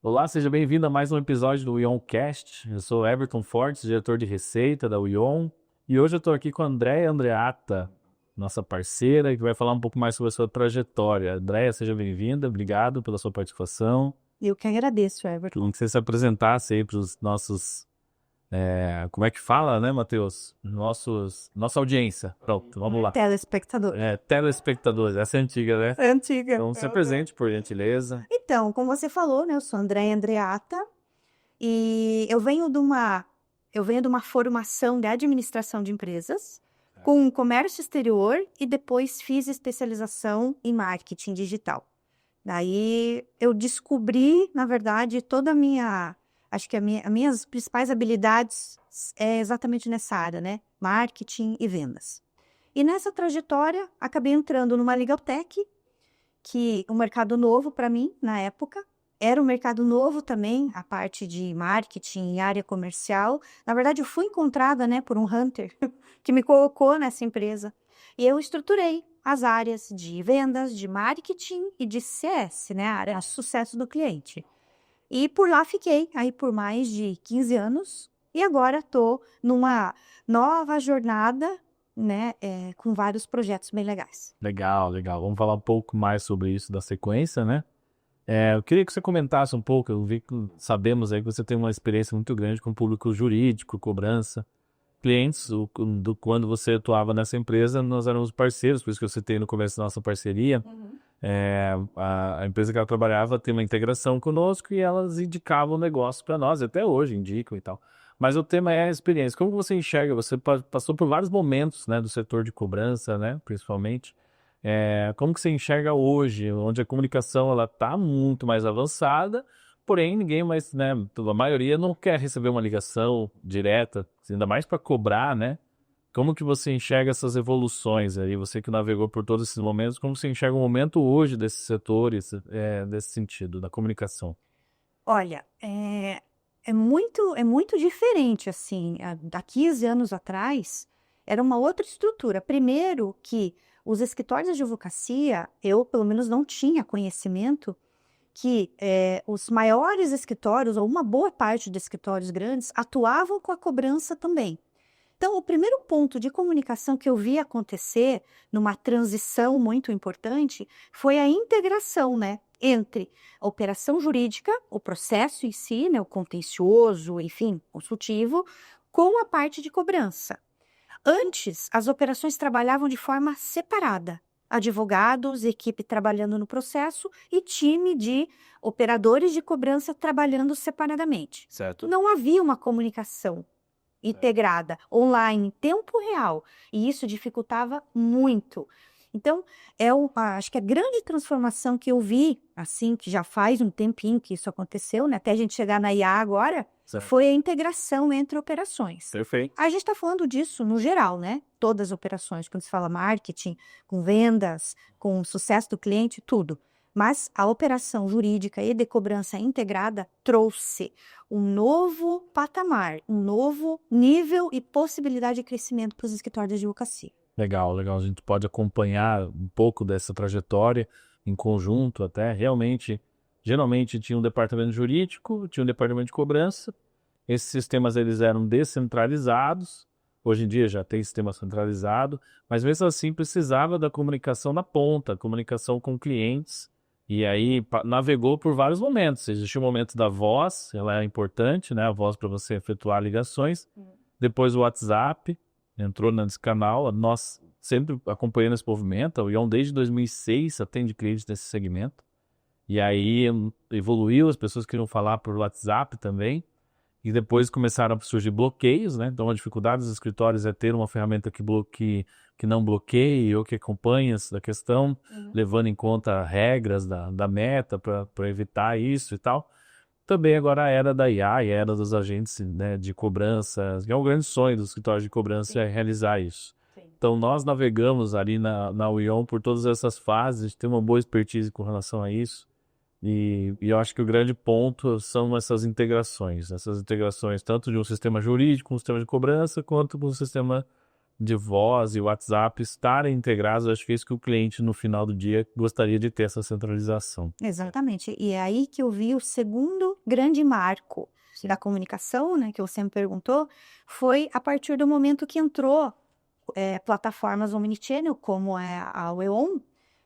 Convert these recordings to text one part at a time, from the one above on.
Olá, seja bem-vindo a mais um episódio do Ioncast. Eu sou Everton Fortes, diretor de receita da Ion, e hoje eu estou aqui com a Andréia Andreatta, nossa parceira, que vai falar um pouco mais sobre a sua trajetória. Andréia, seja bem-vinda, obrigado pela sua participação. Eu que agradeço, Everton. Queria que você se apresentasse aí para os nossos, como é que fala, né, Matheus? Nossa audiência. Pronto, vamos lá. Telespectador. Telespectadores, essa é antiga, né? É antiga. Então se apresente, por gentileza. Então, como você falou, né, eu sou Andréia Andreatta e eu venho de uma formação de administração de empresas com comércio exterior e depois fiz especialização em marketing digital. Daí eu descobri, na verdade, acho que as minhas principais habilidades é exatamente nessa área, né? Marketing e vendas. E nessa trajetória, acabei entrando numa Legal Tech, que um mercado novo para mim, na época. Era um mercado novo também, a parte de marketing e área comercial. Na verdade, eu fui encontrada, né, por um hunter que me colocou nessa empresa. E eu estruturei as áreas de vendas, de marketing e de CS, né, a área de sucesso do cliente. E por lá fiquei, aí por mais de 15 anos. E agora estou numa nova jornada, né, com vários projetos bem legais. Legal, legal. Vamos falar um pouco mais sobre isso da sequência, né? Eu queria que você comentasse um pouco, eu vi que sabemos aí que você tem uma experiência muito grande com o público jurídico, cobrança, clientes, quando você atuava nessa empresa, nós éramos parceiros, por isso que eu citei no começo da nossa parceria. A empresa que ela trabalhava tem uma integração conosco e elas indicavam o negócio para nós, até hoje indicam e tal. Mas o tema é a experiência. Como você enxerga? Você passou por vários momentos, né, do setor de cobrança, né, principalmente. Como que você enxerga hoje, onde a comunicação ela está muito mais avançada, porém ninguém mais, né, a maioria não quer receber uma ligação direta, ainda mais para cobrar, né? Como que você enxerga essas evoluções aí? Você que navegou por todos esses momentos, como você enxerga o momento hoje desses setores, desse sentido, da comunicação? Olha, é muito diferente, assim. Há 15 anos atrás, era uma outra estrutura. Primeiro que os escritórios de advocacia, eu pelo menos não tinha conhecimento que os maiores escritórios, ou uma boa parte de escritórios grandes, atuavam com a cobrança também. Então, o primeiro ponto de comunicação que eu vi acontecer numa transição muito importante foi a integração, né, entre a operação jurídica, o processo em si, né, o contencioso, enfim, consultivo, com a parte de cobrança. Antes, as operações trabalhavam de forma separada. Advogados, equipe trabalhando no processo e time de operadores de cobrança trabalhando separadamente. Certo. Não havia uma comunicação integrada, online, em tempo real. E isso dificultava muito. Então, acho que a grande transformação que eu vi, assim, que já faz um tempinho que isso aconteceu, né, até a gente chegar na IA agora, Certo. foi a integração entre operações. Perfeito. A gente está falando disso no geral, né? Todas as operações, quando se fala marketing, com vendas, com sucesso do cliente, tudo. Mas a operação jurídica e de cobrança integrada trouxe um novo patamar, um novo nível e possibilidade de crescimento para os escritórios de advocacia. Legal, legal. A gente pode acompanhar um pouco dessa trajetória em conjunto até. Realmente, geralmente tinha um departamento jurídico, tinha um departamento de cobrança. Esses sistemas eles eram descentralizados. Hoje em dia já tem sistema centralizado, mas mesmo assim precisava da comunicação na ponta, comunicação com clientes. E aí navegou por vários momentos. Existe o momento da voz, ela é importante, né? A voz para você efetuar ligações. Depois o WhatsApp entrou nesse canal. Nós sempre acompanhando esse movimento. O Ion desde 2006 atende clientes nesse segmento. E aí evoluiu, as pessoas queriam falar por WhatsApp também. E depois começaram a surgir bloqueios, né? Então a dificuldade dos escritórios é ter uma ferramenta que não bloqueie ou que acompanhe essa questão, levando em conta regras da Meta para evitar isso e tal. Também agora a era da IA e a era dos agentes, né, de cobrança, que é um grande sonho dos escritórios de cobrança é realizar isso. Sim. Então nós navegamos ali na Uion por todas essas fases, a gente tem uma boa expertise com relação a isso. E eu acho que o grande ponto são essas integrações tanto de um sistema jurídico, um sistema de cobrança, quanto com um sistema de voz e WhatsApp estarem integrados, acho que é isso que o cliente, no final do dia, gostaria de ter essa centralização. Exatamente. E é aí que eu vi o segundo grande marco da comunicação, né, que você me perguntou, foi a partir do momento que entrou plataformas omnichannel, como é a Weon,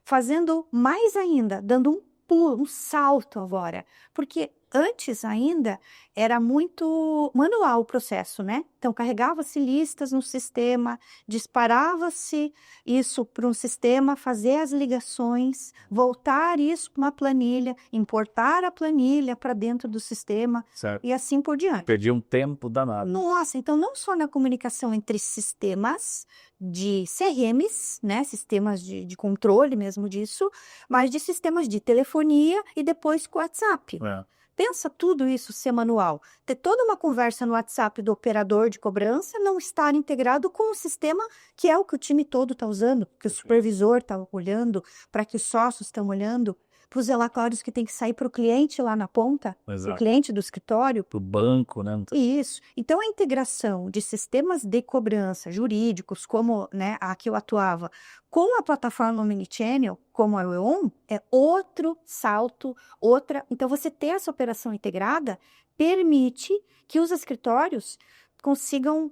fazendo mais ainda, dando um pulo, um salto agora. Porque antes ainda era muito manual o processo, né? Então, carregava-se listas no sistema, disparava-se isso para um sistema, fazer as ligações, voltar isso para uma planilha, importar a planilha para dentro do sistema Certo. e assim por diante. Perdi um tempo danado. Nossa, então não só na comunicação entre sistemas de CRMs, né, sistemas de controle mesmo disso, mas de sistemas de telefonia e depois com o WhatsApp. É. Pensa tudo isso ser manual. Ter toda uma conversa no WhatsApp do operador de cobrança não estar integrado com o sistema que é o que o time todo está usando, que o supervisor está olhando, para que os sócios estão olhando, para os relatórios que tem que sair para o cliente lá na ponta, o cliente do escritório. Para o banco, né? Isso. Então, a integração de sistemas de cobrança jurídicos, como, né, a que eu atuava, com a plataforma Omnichannel, como a Weon, é outro salto, outra. Então, você ter essa operação integrada permite que os escritórios consigam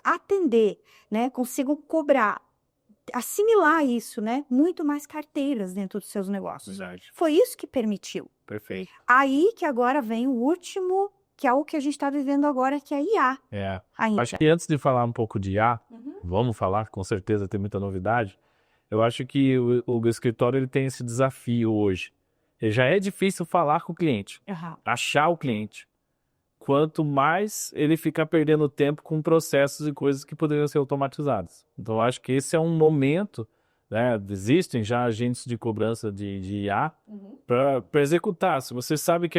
atender, né, consigam cobrar, assimilar isso, né, muito mais carteiras dentro dos seus negócios. Verdade. Foi isso que permitiu. Perfeito. Aí que agora vem o último, que é o que a gente está vivendo agora, que é a IA. Ainda. Acho que antes de falar um pouco de IA, vamos falar, com certeza tem muita novidade. Eu acho que o escritório ele tem esse desafio hoje. Já é difícil falar com o cliente, achar o cliente. Quanto mais ele ficar perdendo tempo com processos e coisas que poderiam ser automatizadas. Então, eu acho que esse é um momento, né? Existem já agentes de cobrança de IA para executar. Se você sabe que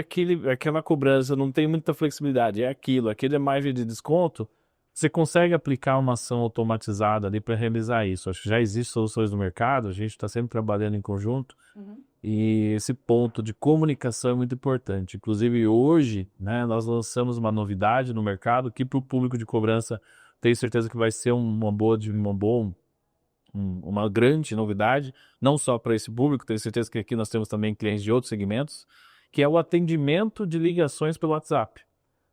aquela cobrança não tem muita flexibilidade, é aquele é margem de desconto, você consegue aplicar uma ação automatizada ali para realizar isso. Acho que já existem soluções no mercado, a gente está sempre trabalhando em conjunto. E esse ponto de comunicação é muito importante. Inclusive hoje, né, nós lançamos uma novidade no mercado que para o público de cobrança tenho certeza que vai ser uma grande novidade, não só para esse público, tenho certeza que aqui nós temos também clientes de outros segmentos, que é o atendimento de ligações pelo WhatsApp.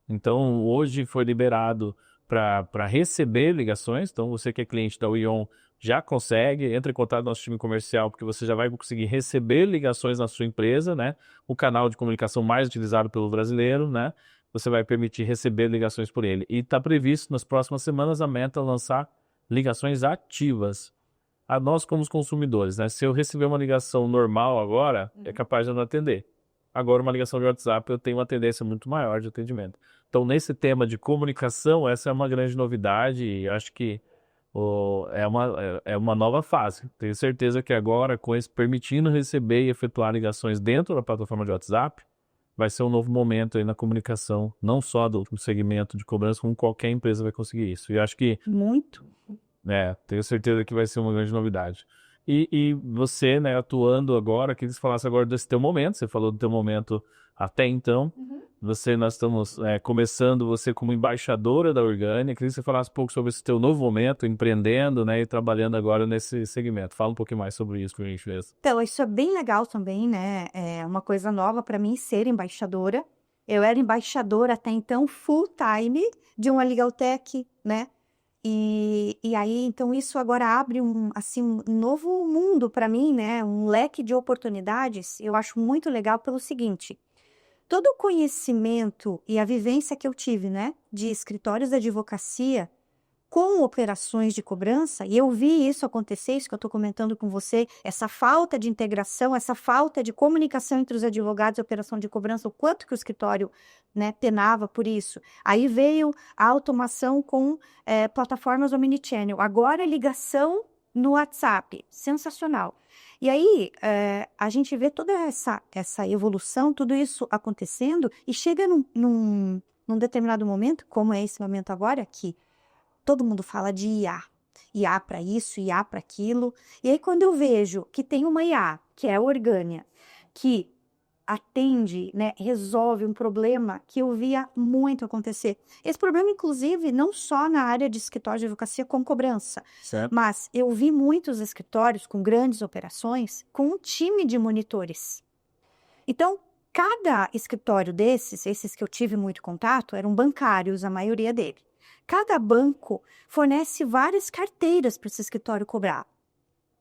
Então hoje foi liberado para receber ligações, então você que é cliente da Weon já consegue, entre em contato com o nosso time comercial, porque você já vai conseguir receber ligações na sua empresa, né? O canal de comunicação mais utilizado pelo brasileiro, né? Você vai permitir receber ligações por ele. E está previsto nas próximas semanas a Meta lançar ligações ativas a nós como os consumidores, né? Se eu receber uma ligação normal agora, é capaz de eu não atender. Agora, uma ligação de WhatsApp, eu tenho uma tendência muito maior de atendimento. Então, nesse tema de comunicação, essa é uma grande novidade e acho que é uma nova fase. Tenho certeza que agora, com esse permitindo receber e efetuar ligações dentro da plataforma de WhatsApp, vai ser um novo momento aí na comunicação, não só do segmento de cobrança, como qualquer empresa vai conseguir isso. E acho que... Muito. Tenho certeza que vai ser uma grande novidade. E você, né, atuando agora, queria que você falasse agora desse teu momento, você falou do teu momento até então, nós estamos começando você como embaixadora da Organi, queria que você falasse um pouco sobre esse teu novo momento, empreendendo, né, e trabalhando agora nesse segmento. Fala um pouquinho mais sobre isso, por gentileza. Então, isso é bem legal também, né, é uma coisa nova para mim ser embaixadora. Eu era embaixadora até então full time de uma Legaltech, né, e aí, então, isso agora abre um novo mundo para mim, né? Um leque de oportunidades. Eu acho muito legal pelo seguinte: todo o conhecimento e a vivência que eu tive, né? De escritórios de advocacia com operações de cobrança, e eu vi isso acontecer, isso que eu estou comentando com você, essa falta de integração, essa falta de comunicação entre os advogados e operação de cobrança, o quanto que o escritório, né, penava por isso. Aí veio a automação com plataformas omnichannel, agora ligação no WhatsApp, sensacional. E aí a gente vê toda essa evolução, tudo isso acontecendo, e chega num determinado momento, como é esse momento agora, que todo mundo fala de IA. IA para isso, IA para aquilo. E aí, quando eu vejo que tem uma IA, que é a Organia, que atende, né, resolve um problema que eu via muito acontecer. Esse problema, inclusive, não só na área de escritório de advocacia com cobrança, Certo. mas eu vi muitos escritórios com grandes operações com um time de monitores. Então, cada escritório desses, esses que eu tive muito contato, eram bancários, a maioria deles. Cada banco fornece várias carteiras para esse escritório cobrar.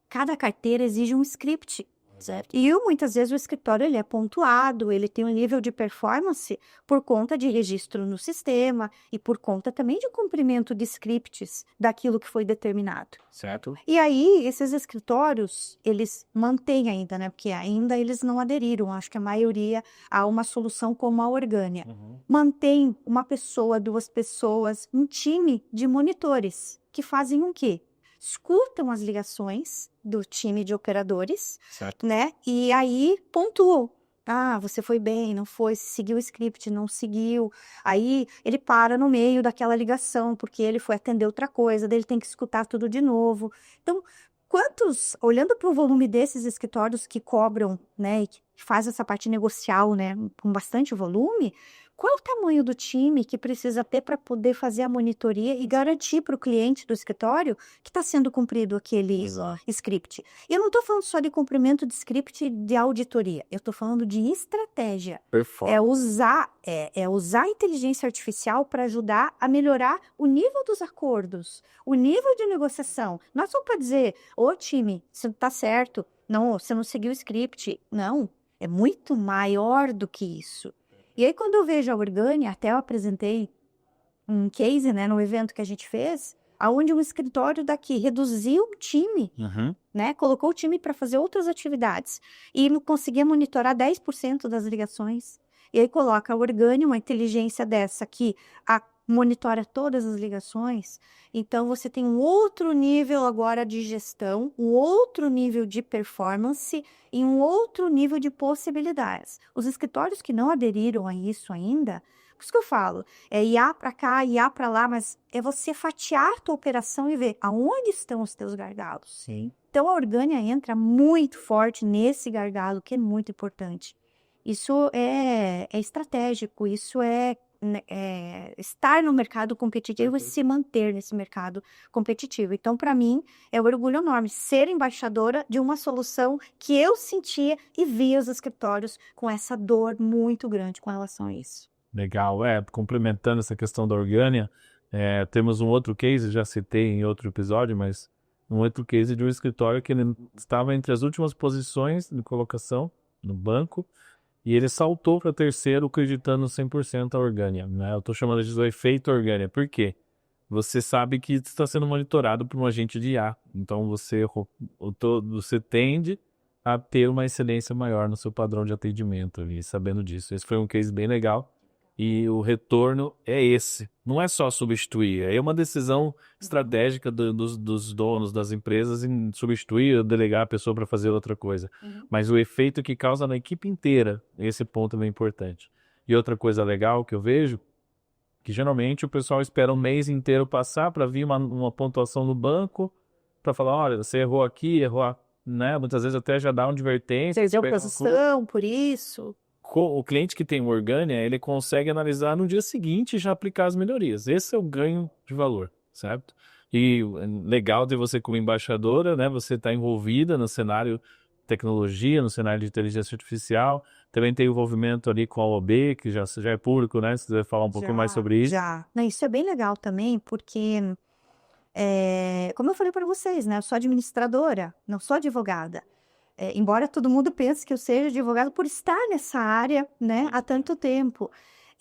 Cada carteira exige um script, certo? E muitas vezes o escritório ele é pontuado, ele tem um nível de performance por conta de registro no sistema e por conta também de cumprimento de scripts daquilo que foi determinado. Certo. E aí, esses escritórios, eles mantêm ainda, né? Porque ainda eles não aderiram, acho que a maioria, a uma solução como a Orgânia. Mantém uma pessoa, 2 pessoas, um time de monitores que fazem o quê? Escutam as ligações do time de operadores, Certo. né? E aí pontuam. Ah, você foi bem, não foi, se seguiu o script, não seguiu. Aí ele para no meio daquela ligação, porque ele foi atender outra coisa, daí ele tem que escutar tudo de novo. Então, olhando para o volume desses escritórios que cobram, né, e que faz essa parte negocial, né, com bastante volume, qual é o tamanho do time que precisa ter para poder fazer a monitoria e garantir para o cliente do escritório que está sendo cumprido aquele script? E eu não estou falando só de cumprimento de script de auditoria, eu estou falando de estratégia. É usar a inteligência artificial para ajudar a melhorar o nível dos acordos, o nível de negociação. Não é só para dizer, ô time, você não está certo, não, você não seguiu o script. Não, é muito maior do que isso. E aí, quando eu vejo a Orgânia, até eu apresentei um case, né, no evento que a gente fez, onde um escritório daqui reduziu o time, né, colocou o time para fazer outras atividades e conseguia monitorar 10% das ligações. E aí coloca a Orgânia, uma inteligência dessa que monitora todas as ligações. Então, você tem um outro nível agora de gestão, um outro nível de performance e um outro nível de possibilidades. Os escritórios que não aderiram a isso ainda, por isso que eu falo, é IA para cá, IA para lá, mas é você fatiar a tua operação e ver aonde estão os teus gargalos. Sim. Então, a Orgânia entra muito forte nesse gargalo, que é muito importante. Isso é estratégico, isso é estar no mercado competitivo e se manter nesse mercado competitivo. Então, para mim, é um orgulho enorme ser embaixadora de uma solução que eu sentia e via os escritórios com essa dor muito grande com relação a isso. Legal. Complementando essa questão da Orgânia, temos um outro case, já citei em outro episódio, mas um outro case de um escritório que ele estava entre as últimas posições de colocação no banco, e ele saltou para terceiro, acreditando 100% a Orgânia, né? Eu estou chamando de efeito Orgânia. Por quê? Você sabe que está sendo monitorado por um agente de IA. Então, você tende a ter uma excelência maior no seu padrão de atendimento ali, sabendo disso. Esse foi um case bem legal. E o retorno é esse. Não é só substituir. É uma decisão estratégica dos donos das empresas em substituir ou delegar a pessoa para fazer outra coisa. Mas o efeito que causa na equipe inteira, esse ponto é bem importante. E outra coisa legal que eu vejo, que geralmente o pessoal espera um mês inteiro passar para vir uma pontuação no banco, para falar, olha, você errou aqui, né? Muitas vezes até já dá uma advertência. Vocês deu posição por isso? O cliente que tem o Orgânia, ele consegue analisar no dia seguinte e já aplicar as melhorias. Esse é o ganho de valor, certo? E legal de você como embaixadora, né? Você está envolvida no cenário de tecnologia, no cenário de inteligência artificial. Também tem envolvimento ali com a OAB, que já é público, né? Se quiser falar um pouco mais sobre isso. Não, isso é bem legal também, porque, como eu falei para vocês, né? Eu sou administradora, não sou advogada. Embora todo mundo pense que eu seja advogado por estar nessa área, né, há tanto tempo.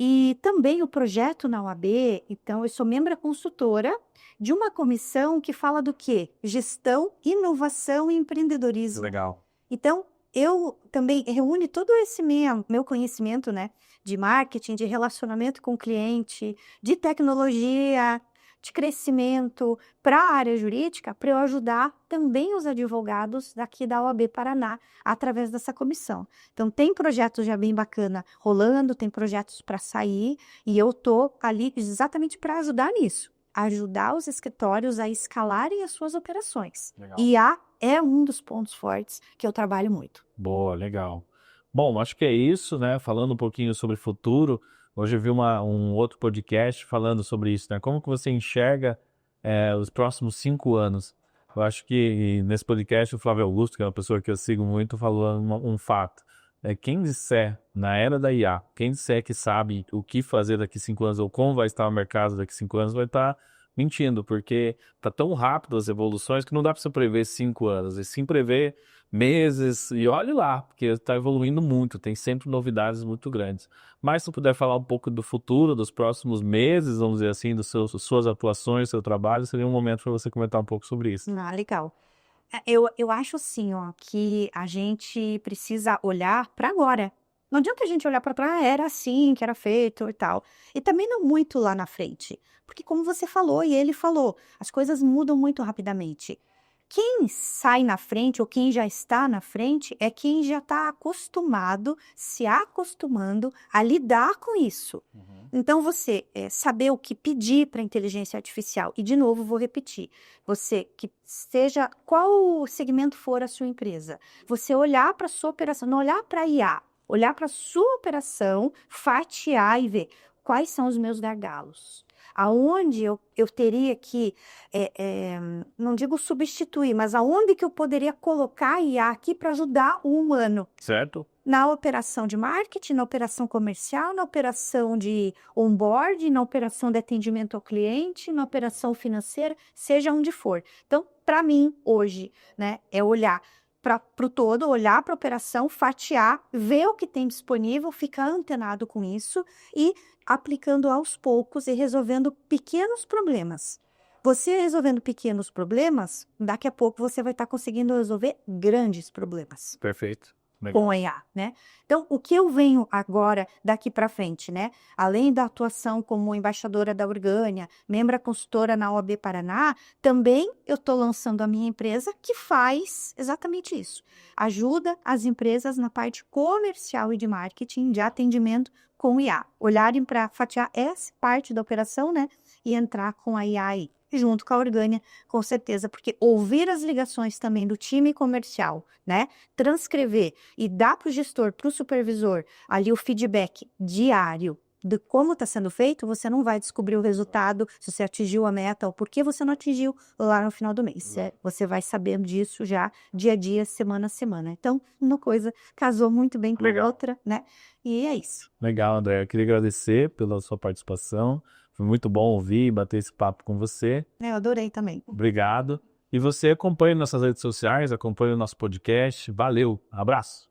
E também o projeto na OAB, então eu sou membro consultora de uma comissão que fala do quê? Gestão, inovação e empreendedorismo. Legal. Então, eu também reúne todo esse meu conhecimento, né, de marketing, de relacionamento com o cliente, de tecnologia, de crescimento para a área jurídica, para eu ajudar também os advogados daqui da OAB Paraná, através dessa comissão. Então, tem projetos já bem bacana rolando, tem projetos para sair, e eu estou ali exatamente para ajudar nisso, ajudar os escritórios a escalarem as suas operações. Legal. IA é um dos pontos fortes que eu trabalho muito. Boa, legal. Bom, acho que é isso, né? Falando um pouquinho sobre futuro, hoje eu vi um outro podcast falando sobre isso, né? Como que você enxerga os próximos 5 anos? Eu acho que nesse podcast o Flávio Augusto, que é uma pessoa que eu sigo muito, falou um fato. Quem disser, na era da IA, quem disser que sabe o que fazer daqui 5 anos ou como vai estar o mercado daqui 5 anos, vai estar mentindo, porque tá tão rápido as evoluções que não dá para você prever 5 anos, e sim prever meses, e olhe lá, porque está evoluindo muito, tem sempre novidades muito grandes. Mas se puder falar um pouco do futuro, dos próximos meses, vamos dizer assim, suas atuações, seu trabalho, seria um momento para você comentar um pouco sobre isso. Ah, legal. Eu acho assim, ó, que a gente precisa olhar para agora. Não adianta a gente olhar para trás, era assim que era feito e tal. E também não muito lá na frente. Porque como você falou e ele falou, as coisas mudam muito rapidamente. Quem sai na frente ou quem já está na frente é quem já está acostumado, se acostumando a lidar com isso. Então, você saber o que pedir para a inteligência artificial, e de novo vou repetir, você que seja qual segmento for a sua empresa, você olhar para a sua operação, não olhar para a IA, olhar para a sua operação, fatiar e ver quais são os meus gargalos. Aonde eu teria que, não digo substituir, mas aonde que eu poderia colocar a IA aqui para ajudar o humano? Certo? Na operação de marketing, na operação comercial, na operação de onboard, na operação de atendimento ao cliente, na operação financeira, seja onde for. Então, para mim, hoje, né, é olhar para o todo, olhar para a operação, fatiar, ver o que tem disponível, ficar antenado com isso e aplicando aos poucos e resolvendo pequenos problemas. Você resolvendo pequenos problemas, daqui a pouco você vai estar conseguindo resolver grandes problemas Perfeito. Legal. com a IA, né? Então, o que eu venho agora daqui para frente, né? Além da atuação como embaixadora da Orgânia, membro consultora na OAB Paraná, também eu estou lançando a minha empresa que faz exatamente isso. Ajuda as empresas na parte comercial e de marketing, de atendimento com IA. Olharem para fatiar essa parte da operação, né? E entrar com a IA aí. Junto com a Orgânia, com certeza, porque ouvir as ligações também do time comercial, né? Transcrever e dar para o gestor, para o supervisor, ali o feedback diário de como está sendo feito, você não vai descobrir o resultado, se você atingiu a meta ou por que você não atingiu lá no final do mês. Você vai sabendo disso já dia a dia, semana a semana. Então, uma coisa casou muito bem com a outra, né? E é isso. Legal, André. Eu queria agradecer pela sua participação. Foi muito bom ouvir e bater esse papo com você. Eu adorei também. Obrigado. E você acompanha nossas redes sociais, acompanha o nosso podcast. Valeu, abraço.